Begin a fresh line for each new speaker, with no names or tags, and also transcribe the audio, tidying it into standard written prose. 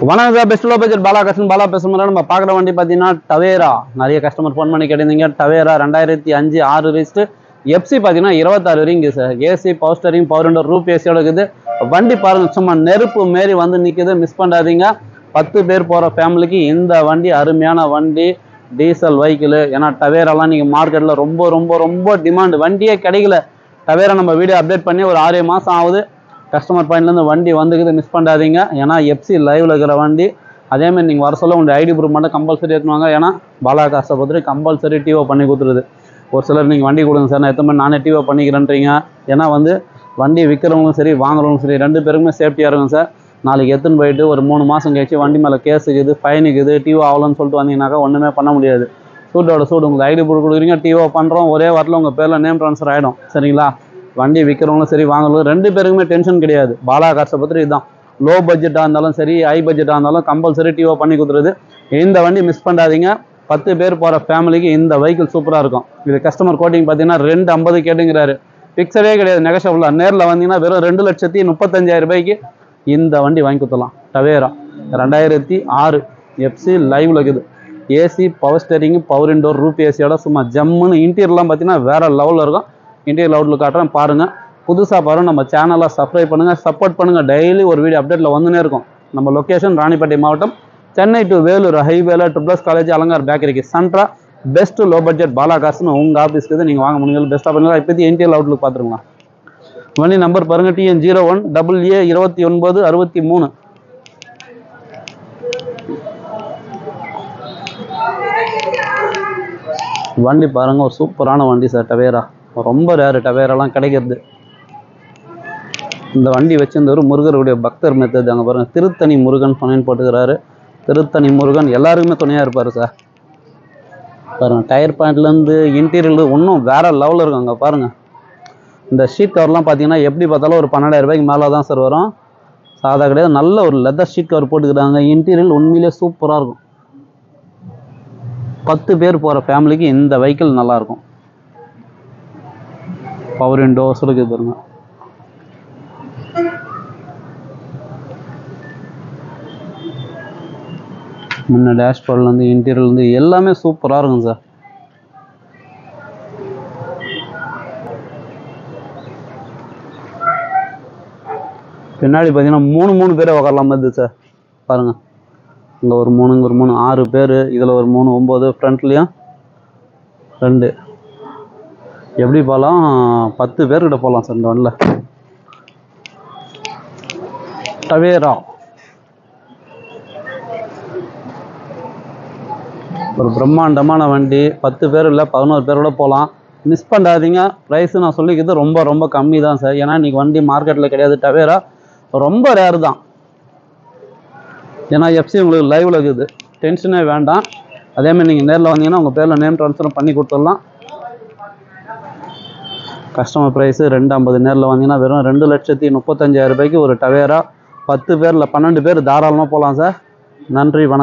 வணக்கம் sir, best low budget Bala கஸ்டன் பாலா பேசுகிற நம்ம பார்க்குற வண்டி பார்த்தீங்கன்னா டவேரா. நிறைய கஸ்டமர் ஃபோன் பண்ணி கேட்டிருந்தீங்க. டவேரா 2005 6 ரிஸ்ட்டு எஃப்சி பார்த்தீங்கன்னா 26 வரைக்கும் sir. AC power steering power window roof ஏசியோட இருக்குது. வண்டி பாருங்கள், சும்மா நெருப்பு மாரி வந்து நிற்குது. மிஸ் பண்ணாதீங்க. 10 பேர் போகிற ஃபேமிலிக்கு இந்த வண்டி அருமையான வண்டி. Diesel vehicle. ஏன்னா டவேராலாம் நீங்கள் மார்க்கெட்டில் ரொம்ப ரொம்ப ரொம்ப டிமாண்ட். வண்டியே கிடைக்கல. டவேரா நம்ம வீடியோ அப்டேட் பண்ணி ஒரு 6 மாதம் ஆகுது. கஸ்டமர் பாயிண்ட்லேருந்து வண்டி வந்துக்குது, மிஸ் பண்ணாதீங்க. ஏன்னா எஃப்சி லைவில் இருக்கிற வண்டி. அதேமாதிரி நீங்கள் வர சொல்ல உங்களுடைய ஐடி ப்ரூஃப் மட்டும் கம்பல்சரி எடுத்துவாங்க. ஏன்னா பாலா காசை பொறுத்து கம்பல்சரி டிஓ பண்ணி கொடுத்துருது. ஒரு சிலர் நீங்கள் வண்டி கொடுங்க சார், நான் எத்தனை மணி நானே டிஓ பண்ணிக்கிறேன்றீங்க. ஏன்னா வந்து வண்டி விற்கிறவங்களும் சரி வாங்குறவங்களும் சரி 2 பேருக்குமே சேஃப்டியாக இருக்கும் சார். நாளைக்கு எடுத்துன்னு போயிட்டு ஒரு 3 மாதம் கழிச்சு வண்டி மேலே கேஸுக்குது, ஃபைனுக்குது, டிஓ ஆகலன்னு சொல்லிட்டு வந்தீங்கன்னாக்கா ஒன்றுமே பண்ண முடியாது. சூட்டோட சூடு உங்களுக்கு ஐடி ப்ரூஃப் கொடுக்குறீங்க, டிஓ பண்ணுறோம், ஒரே வாரத்தில் உங்கள் பேரில் நேம் ட்ரான்ஸ்ஃபர் ஆகிடும். சரிங்களா? வண்டி விற்கிறவங்களும் சரி வாங்குறவங்களும் 2 பேருக்குமே டென்ஷன் கிடையாது. பாலா காசை பற்றி இதுதான். லோ பட்ஜெட்டாக இருந்தாலும் சரி, ஹை பட்ஜெட்டாக இருந்தாலும் கம்பல்சரி டிஓ பண்ணி கொடுத்துருது. இந்த வண்டி மிஸ் பண்ணாதீங்க. 10 பேர் போகிற ஃபேமிலிக்கு இந்த வெஹிக்கிள் சூப்பராக இருக்கும். இது கஸ்டமர் கோட்டிங் பார்த்தீங்கன்னா 250 கேட்டுங்கிறாரு. ஃபிக்ஸடே கிடையாது, நெகஷபிளாக. நேரில் வந்தீங்கன்னா வெறும் 2,35,000 ரூபாய்க்கு இந்த வண்டி வாங்கி கொடுத்துடலாம். டவேரா 2006 எஃப்சி லைவில் இருக்குது. AC power steering power window roof ஏசியோட சும்மா ஜம்முன்னு. இன்டீரியர்லாம் பார்த்தீங்கன்னா வேறு லெவலில் இருக்கும். இன்டீரியர் அவுட்லுக் காட்டுறேன் பாருங்கள். புதுசாக பாருங்கள், நம்ம சேனலை சப்ஸ்கிரைப் பண்ணுங்கள், சப்போர்ட் பண்ணுங்கள். டெய்லி ஒரு வீடியோ அப்டேட்டில் வந்துனே இருக்கும். நம்ம லொக்கேஷன் ராணிப்பேட்டை மாவட்டம், சென்னை டு வேலூர் ஹைவேல ட்ரிபிள்ஸ் காலேஜ் அலங்கார் பேக்கரிக்கு சென்ட்ரா. பெஸ்ட் லோ பட்ஜெட் பாலா காசுன்னு உங்கள் ஆஃபீஸ்க்கு நீங்கள் வாங்க முடியும். பெஸ்ட்டாக பண்ணுங்கள். இப்போதி இன்டீரியர் அவுட்லுக் பார்த்துருக்கலாம். வண்டி நம்பர் பாருங்கள், TN01 AA2963. வண்டி பாருங்கள், ஒரு சூப்பரான வண்டி சார். டவேரா ரொம்ப ரேரு, டவேராலாம் கிடைக்கிறது. இந்த வண்டி வச்சிருந்தவர் முருகருடைய பக்தர் மெத்தது. அங்கே பாருங்கள், திருத்தணி முருகன் சொன்னேன்னு போட்டுக்கிறாரு. திருத்தணி முருகன் எல்லாருக்குமே துணையாக இருப்பார் சார். பாருங்கள், டயர் பாயிண்ட்லேருந்து இன்டீரியர் இன்னும் வேறு லெவலில் இருக்கும். அங்கே பாருங்கள், இந்த ஷீட் கவர்லாம் பார்த்தீங்கன்னா எப்படி பார்த்தாலும் ஒரு 12,000 ரூபாய்க்கு மேலே தான் சார் வரும். சாதா கிடையாது, நல்ல ஒரு லெதர் ஷீட் கவர் போட்டுக்கிறாங்க. இன்டீரியர் உண்மையிலே சூப்பராக இருக்கும். 10 பேர் போகிற ஃபேமிலிக்கு இந்த வெஹிக்கிள் நல்லாயிருக்கும். பவர் விண்டோஸ் இருக்குது பாருங்க. முன்ன டேஷ்போர்ட்லேருந்து இன்டீரியர்லேருந்து எல்லாமே சூப்பராக இருக்கும் சார். பின்னாடி பார்த்தீங்கன்னா 3 பேரை உக்காரலாம் மாதிரி சார். பாருங்கள், இங்கே ஒரு 3, இங்கே ஒரு 3, 6 பேர். இதில் ஒரு 3, 9. ஃப்ரண்ட்லேயும் 2. எப்படி போகலாம், 10 பேர்கிட்ட போகலாம் சார் இந்த வண்டியில். டவேரா ஒரு பிரம்மாண்டமான வண்டி. 10 பேர் இல்லை 11 பேரோட போகலாம். மிஸ் பண்ணாதீங்க. ப்ரைஸு நான் சொல்லிக்கிறது ரொம்ப ரொம்ப கம்மி தான் சார். ஏன்னா இன்றைக்கி வண்டி மார்க்கெட்டில் கிடையாது. டவேரா ரொம்ப ரேரு தான். ஏன்னா எஃப்சி உங்களுக்கு லைவில் இருக்குது, டென்ஷனே வேண்டாம். அதேமாதிரி நீங்கள் நேரில் வந்தீங்கன்னா உங்கள் பேரில் நேம் ட்ரான்ஸ்ஃபர் பண்ணி கொடுத்துடலாம். Customer price 250. நேரில் வந்தீங்கன்னா வெறும் 2,35,000 ரூபாய்க்கு ஒரு டவேரா. 10 பேரில் 12 பேர் தாராளமாக போகலாம் சார். நன்றி, வணக்கம்.